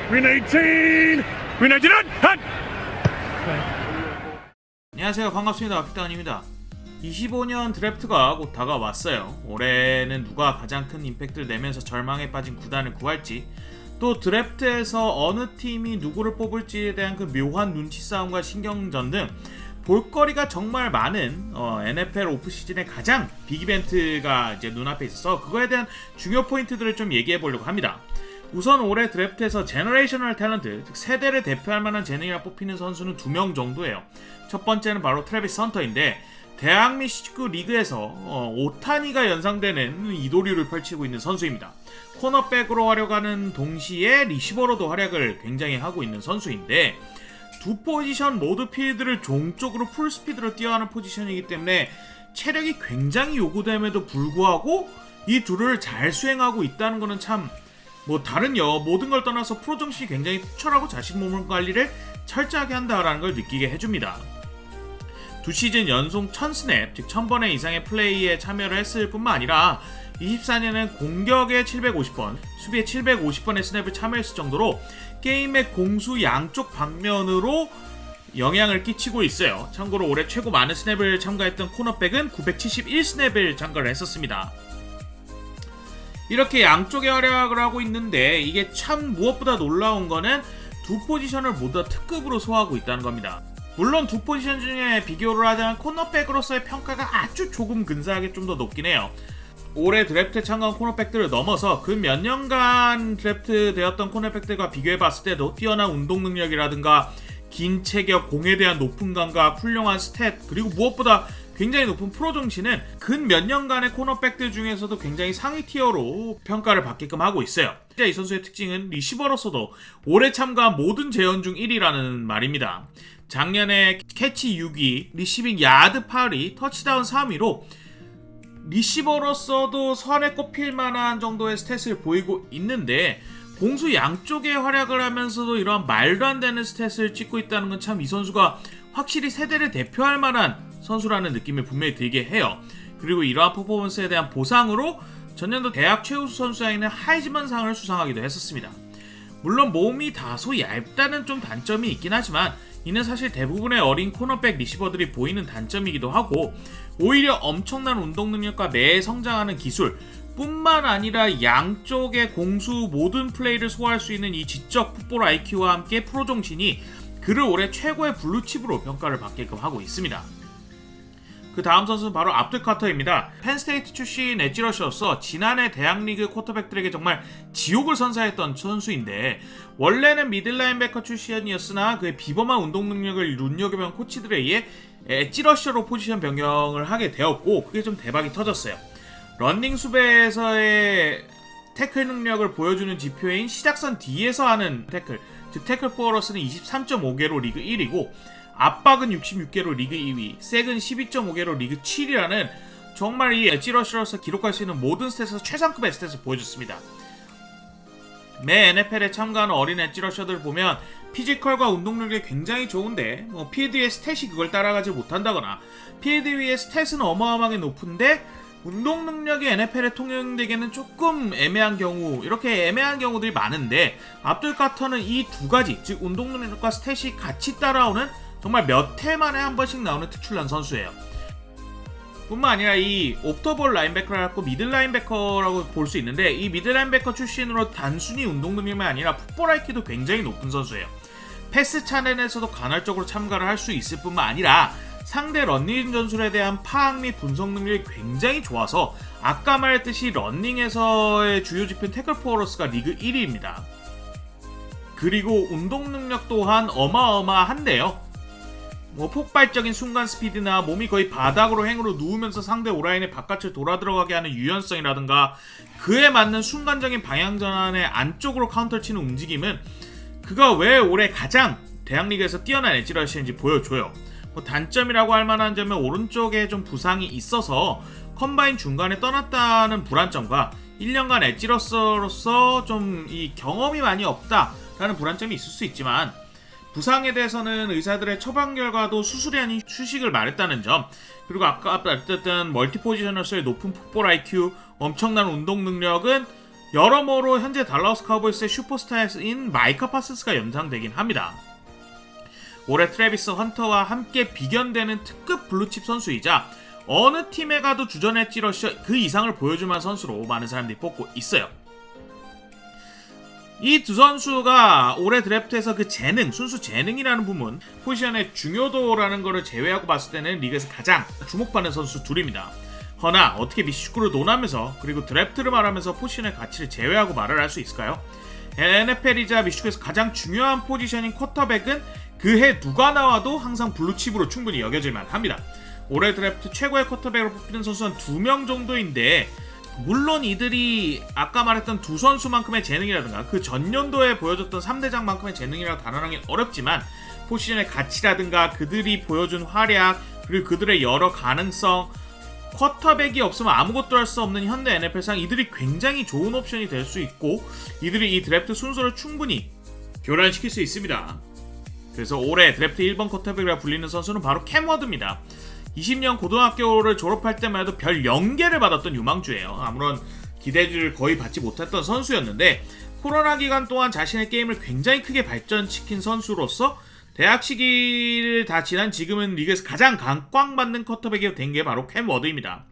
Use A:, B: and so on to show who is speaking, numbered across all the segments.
A: Green 18! Green 19! Hut!
B: 안녕하세요, 반갑습니다. 픽당입니다. 25년 드래프트가 곧 다가왔어요. 올해는 누가 가장 큰 임팩트를 내면서 절망에 빠진 구단을 구할지, 또 드래프트에서 어느 팀이 누구를 뽑을지에 대한 그 묘한 눈치 싸움과 신경전 등 볼거리가 정말 많은 NFL 오프시즌의 가장 빅 이벤트가 이제 눈앞에 있어서 그거에 대한 중요 포인트들을 좀 얘기해 보려고 합니다. 우선 올해 드래프트에서 제너레이셔널 탤런트, 즉 세대를 대표할 만한 재능이라 뽑히는 선수는 2명 정도예요. 첫 번째는 바로 트래비스 헌터인데, 대학 및 시구 리그에서 오타니가 연상되는 이도류를 펼치고 있는 선수입니다. 코너백으로 활약하는 동시에 리시버로도 활약을 굉장히 하고 있는 선수인데, 두 포지션 모두 필드를 종쪽으로 풀스피드로 뛰어가는 포지션이기 때문에 체력이 굉장히 요구됨에도 불구하고 이 둘을 잘 수행하고 있다는 것은 참 다른 모든 걸 떠나서 프로 정신이 굉장히 투철하고 자신 몸 관리를 철저하게 한다라는 걸 느끼게 해줍니다. 두 시즌 연속 1000스냅, 즉 1000번의 이상의 플레이에 참여를 했을 뿐만 아니라 24년엔 공격에 750번, 수비에 750번의 스냅을 참여했을 정도로 게임의 공수 양쪽 방면으로 영향을 끼치고 있어요. 참고로 올해 최고 많은 스냅을 참가했던 코너백은 971스냅을 참가를 했었습니다. 이렇게 양쪽에 활약을 하고 있는데, 이게 참 무엇보다 놀라운 거는 두 포지션을 모두 다 특급으로 소화하고 있다는 겁니다. 물론 두 포지션 중에 비교를 하자면 코너백으로서의 평가가 아주 조금 근사하게 좀 더 높긴 해요. 올해 드래프트에 참가한 코너백들을 넘어서 그 몇 년간 드래프트 되었던 코너백들과 비교해봤을 때도 뛰어난 운동 능력이라든가 긴 체격, 공에 대한 높은 감각, 훌륭한 스탯, 그리고 무엇보다 굉장히 높은 프로 정신은 근 몇 년간의 코너백들 중에서도 굉장히 상위 티어로 평가를 받게끔 하고 있어요. 이 선수의 특징은 리시버로서도 올해 참가한 모든 재현 중 1위라는 말입니다. 작년에 캐치 6위, 리시빙 야드 8위, 터치다운 3위로 리시버로서도 선에 꼽힐 만한 정도의 스탯을 보이고 있는데, 공수 양쪽에 활약을 하면서도 이러한 말도 안 되는 스탯을 찍고 있다는 건 참 이 선수가 확실히 세대를 대표할 만한 선수라는 느낌을 분명히 들게 해요. 그리고 이러한 퍼포먼스에 대한 보상으로 전년도 대학 최우수 선수에 있는 하이즈먼상을 수상하기도 했었습니다. 물론 몸이 다소 얇다는 좀 단점이 있긴 하지만 이는 사실 대부분의 어린 코너백 리시버들이 보이는 단점이기도 하고, 오히려 엄청난 운동 능력과 매해 성장하는 기술 뿐만 아니라 양쪽의 공수 모든 플레이를 소화할 수 있는 이 지적 풋볼 IQ와 함께 프로 정신이 그를 올해 최고의 블루칩으로 평가를 받게끔 하고 있습니다. 그 다음 선수는 바로 압둘 카터입니다. 펜스테이트 출신 엣지러셔로서 지난해 대학리그 쿼터백들에게 정말 지옥을 선사했던 선수인데, 원래는 미들라인베커 출신이었으나 그의 비범한 운동 능력을 눈여겨본 코치들에 의해 엣지러셔로 포지션 변경을 하게 되었고, 그게 좀 대박이 터졌어요. 런닝 수비에서의 태클 능력을 보여주는 지표인 시작선 뒤에서 하는 태클, 즉 태클 포워러스는 23.5개로 리그 1위고, 압박은 66개로 리그 2위, 색은 12.5개로 리그 7위라는 정말 이 엣지러셔로서 기록할 수 있는 모든 스탯에서 최상급의 스탯을 보여줬습니다. 매 NFL에 참가하는 어린 엣지러셔들을 보면 피지컬과 운동 능력이 굉장히 좋은데 필드 위의 스탯이 그걸 따라가지 못한다거나, 필드 위의 스탯은 어마어마하게 높은데 운동 능력이 NFL에 통용되기에는 조금 애매한 경우, 이렇게 애매한 경우들이 많은데, 압둘 카터는 이 두 가지, 즉 운동 능력과 스탯이 같이 따라오는 정말 몇 해 만에 한 번씩 나오는 특출난 선수예요. 뿐만 아니라 이 옵터볼 라인베커라고 미들 라인베커라고 볼 수 있는데, 이 미들 라인베커 출신으로 단순히 운동 능력만 아니라 풋볼 IQ도 굉장히 높은 선수예요. 패스 차넷에서도 간헐적으로 참가를 할 수 있을 뿐만 아니라 상대 런닝 전술에 대한 파악 및 분석 능력이 굉장히 좋아서 아까 말했듯이 런닝에서의 주요 지표인 태클 포워러스가 리그 1위입니다. 그리고 운동 능력 또한 어마어마한데요. 폭발적인 순간 스피드나 몸이 거의 바닥으로 행으로 누우면서 상대 오라인의 바깥을 돌아 들어가게 하는 유연성이라든가 그에 맞는 순간적인 방향 전환의 안쪽으로 카운터를 치는 움직임은 그가 왜 올해 가장 대학리그에서 뛰어난 엣지러셔인지 보여줘요. 단점이라고 할 만한 점은 오른쪽에 좀 부상이 있어서 컴바인 중간에 떠났다는 불안점과 1년간 엣지러셔로서 좀 이 경험이 많이 없다라는 불안점이 있을 수 있지만, 부상에 대해서는 의사들의 처방 결과도 수술이 아닌 휴식을 말했다는 점, 그리고 아까 말했던 멀티 포지셔너스의 높은 풋볼 IQ, 엄청난 운동 능력은 여러모로 현재 달라스 카우보이스의 슈퍼스타인 마이카 파슨스가 연상되긴 합니다. 올해 트래비스 헌터와 함께 비견되는 특급 블루칩 선수이자 어느 팀에 가도 주전 엣지 러셔 그 이상을 보여줄 만한 선수로 많은 사람들이 뽑고 있어요. 이 두 선수가 올해 드래프트에서 그 재능, 순수 재능이라는 부분, 포지션의 중요도라는 것을 제외하고 봤을 때는 리그에서 가장 주목받는 선수 둘입니다. 허나 어떻게 미식축구를 논하면서 그리고 드래프트를 말하면서 포지션의 가치를 제외하고 말을 할 수 있을까요? NFL이자 미식축구에서 가장 중요한 포지션인 쿼터백은 그해 누가 나와도 항상 블루칩으로 충분히 여겨질만 합니다. 올해 드래프트 최고의 쿼터백으로 뽑히는 선수는 2명 정도인데 물론 이들이 아까 말했던 두 선수만큼의 재능이라든가 그 전년도에 보여줬던 3대장만큼의 재능이라고 단언하기는 어렵지만 포지션의 가치라든가 그들이 보여준 활약 그리고 그들의 여러 가능성 쿼터백이 없으면 아무것도 할 수 없는 현대 NFL상 이들이 굉장히 좋은 옵션이 될 수 있고 이들이 이 드래프트 순서를 충분히 교란시킬 수 있습니다. 그래서 올해 드래프트 1번 쿼터백이라 불리는 선수는 바로 캠 워드입니다. 20년 고등학교를 졸업할 때만 해도 별 0개를 받았던 유망주예요. 아무런 기대를 거의 받지 못했던 선수였는데 코로나 기간 동안 자신의 게임을 굉장히 크게 발전시킨 선수로서 대학 시기를 다 지난 지금은 리그에서 가장 각광받는 쿼터백이 된 게 바로 캠 워드입니다.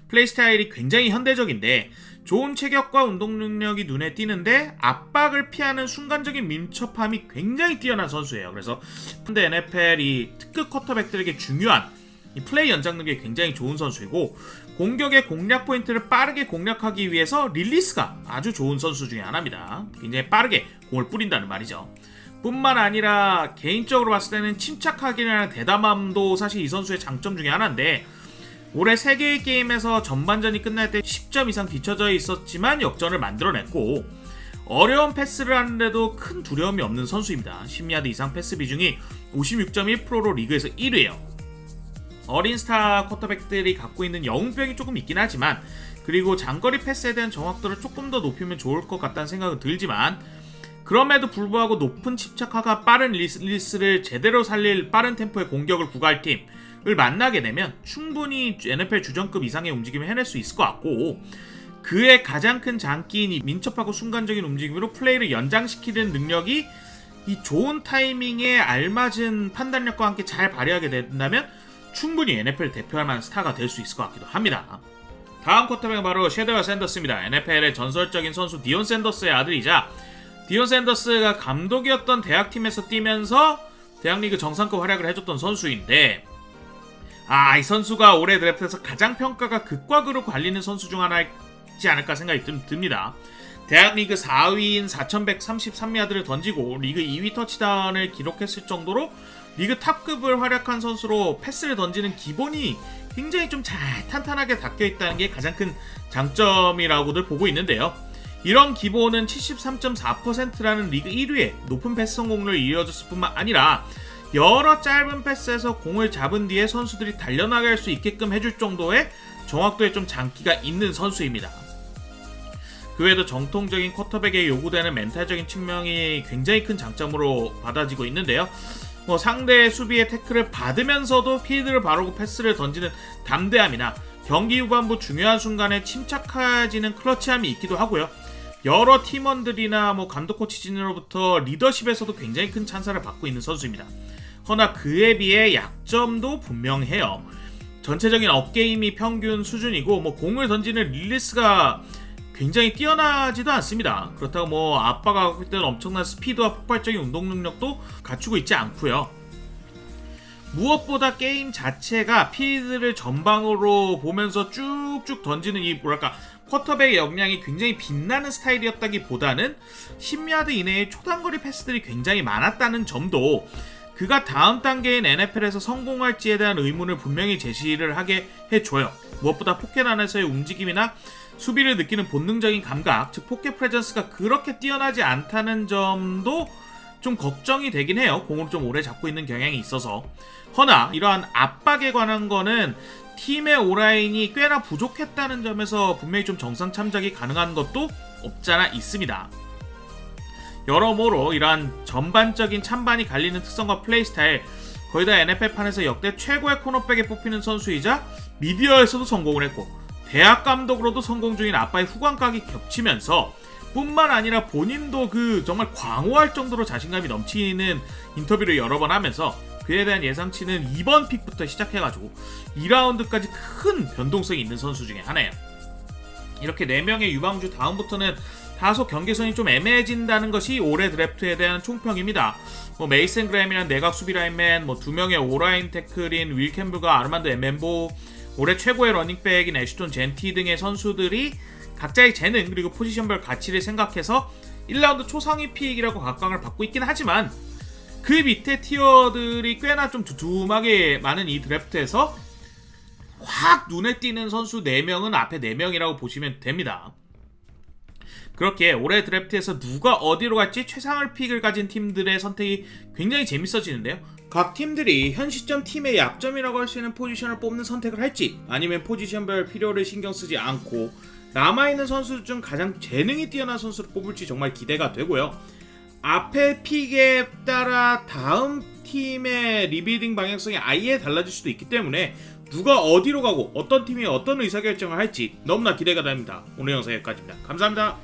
B: 플레이 스타일이 굉장히 현대적인데 좋은 체격과 운동 능력이 눈에 띄는데 압박을 피하는 순간적인 민첩함이 굉장히 뛰어난 선수예요. 그래서 현대 NFL이 특급 쿼터백들에게 중요한 이 플레이 연장 능력이 굉장히 좋은 선수이고 공격의 공략 포인트를 빠르게 공략하기 위해서 릴리스가 아주 좋은 선수 중에 하나입니다. 굉장히 빠르게 공을 뿌린다는 말이죠. 뿐만 아니라 개인적으로 봤을 때는 침착하기라는 대담함도 사실 이 선수의 장점 중에 하나인데 올해 3개의 게임에서 전반전이 끝날 때 10점 이상 뒤쳐져 있었지만 역전을 만들어냈고 어려운 패스를 하는데도 큰 두려움이 없는 선수입니다. 10야드 이상 패스 비중이 56.1%로 리그에서 1위예요. 어린 스타 쿼터백들이 갖고 있는 영웅병이 조금 있긴 하지만 그리고 장거리 패스에 대한 정확도를 조금 더 높이면 좋을 것 같다는 생각은 들지만 그럼에도 불구하고 높은 침착화가 빠른 릴리스를 제대로 살릴 빠른 템포의 공격을 구가할 팀을 만나게 되면 충분히 NFL 주전급 이상의 움직임을 해낼 수 있을 것 같고 그의 가장 큰 장기인 이 민첩하고 순간적인 움직임으로 플레이를 연장시키는 능력이 이 좋은 타이밍에 알맞은 판단력과 함께 잘 발휘하게 된다면 충분히 NFL을 대표할 만한 스타가 될 수 있을 것 같기도 합니다. 다음 쿼터백은 바로 셰드웨어 샌더스입니다. NFL의 전설적인 선수 디온 샌더스의 아들이자 디온 샌더스가 감독이었던 대학팀에서 뛰면서 대학리그 정상급 활약을 해줬던 선수인데 이 선수가 올해 드래프트에서 가장 평가가 극과 극으로 갈리는 선수 중 하나이지 않을까 생각이 듭니다. 대학리그 4위인 4133야드를 던지고 리그 2위 터치다운을 기록했을 정도로 리그 탑급을 활약한 선수로 패스를 던지는 기본이 굉장히 좀 잘 탄탄하게 닦여있다는 게 가장 큰 장점이라고들 보고 있는데요. 이런 기본은 73.4%라는 리그 1위의 높은 패스 성공률을 이어졌을 뿐만 아니라 여러 짧은 패스에서 공을 잡은 뒤에 선수들이 달려나갈 수 있게끔 해줄 정도의 정확도에 좀 장기가 있는 선수입니다. 그 외에도 정통적인 쿼터백에 요구되는 멘탈적인 측면이 굉장히 큰 장점으로 받아지고 있는데요. 상대의 수비의 태클을 받으면서도 필드를 바르고 패스를 던지는 담대함이나 경기 후반부 중요한 순간에 침착해지는 클러치함이 있기도 하고요. 여러 팀원들이나 감독 코치진으로부터 리더십에서도 굉장히 큰 찬사를 받고 있는 선수입니다. 허나 그에 비해 약점도 분명해요. 전체적인 업게임이 평균 수준이고 공을 던지는 릴리스가 굉장히 뛰어나지도 않습니다. 그렇다고 아빠가 갖고 있던 엄청난 스피드와 폭발적인 운동 능력도 갖추고 있지 않고요. 무엇보다 게임 자체가 필드를 전방으로 보면서 쭉쭉 던지는 이 쿼터백의 역량이 굉장히 빛나는 스타일이었다기보다는 10야드 이내의 초단거리 패스들이 굉장히 많았다는 점도 그가 다음 단계인 NFL에서 성공할지에 대한 의문을 분명히 제시를 하게 해줘요. 무엇보다 포켓 안에서의 움직임이나 수비를 느끼는 본능적인 감각, 즉 포켓 프레전스가 그렇게 뛰어나지 않다는 점도 좀 걱정이 되긴 해요. 공을 좀 오래 잡고 있는 경향이 있어서. 허나 이러한 압박에 관한 거는 팀의 오라인이 꽤나 부족했다는 점에서 분명히 좀 정상 참작이 가능한 것도 없잖아 있습니다. 여러모로 이러한 전반적인 찬반이 갈리는 특성과 플레이 스타일, 거의 다 NFL판에서 역대 최고의 코너백에 뽑히는 선수이자 미디어에서도 성공을 했고 대학 감독으로도 성공 중인 아빠의 후광각이 겹치면서 뿐만 아니라 본인도 정말 광호할 정도로 자신감이 넘치는 인터뷰를 여러 번 하면서 그에 대한 예상치는 2번 픽부터 시작해가지고 2라운드까지 큰 변동성이 있는 선수 중에 하나예요. 이렇게 4명의 유망주 다음부터는 다소 경계선이 좀 애매해진다는 것이 올해 드래프트에 대한 총평입니다. 메이슨 그램이란 내각 수비 라인맨, 2명의 오라인 태클인 윌 캠블과 아르만드 엠멘보, 올해 최고의 러닝백인 애쉬톤 젠티 등의 선수들이 각자의 재능 그리고 포지션별 가치를 생각해서 1라운드 초상위 픽이라고 각광을 받고 있긴 하지만 그 밑에 티어들이 꽤나 좀 두툼하게 많은 이 드래프트에서 확 눈에 띄는 선수 4명은 앞에 4명이라고 보시면 됩니다. 그렇게 올해 드래프트에서 누가 어디로 갈지 최상을 픽을 가진 팀들의 선택이 굉장히 재밌어지는데요. 각 팀들이 현 시점 팀의 약점이라고 할 수 있는 포지션을 뽑는 선택을 할지 아니면 포지션별 필요를 신경 쓰지 않고 남아있는 선수 중 가장 재능이 뛰어난 선수를 뽑을지 정말 기대가 되고요. 앞에 픽에 따라 다음 팀의 리빌딩 방향성이 아예 달라질 수도 있기 때문에 누가 어디로 가고 어떤 팀이 어떤 의사결정을 할지 너무나 기대가 됩니다. 오늘 영상 여기까지입니다. 감사합니다.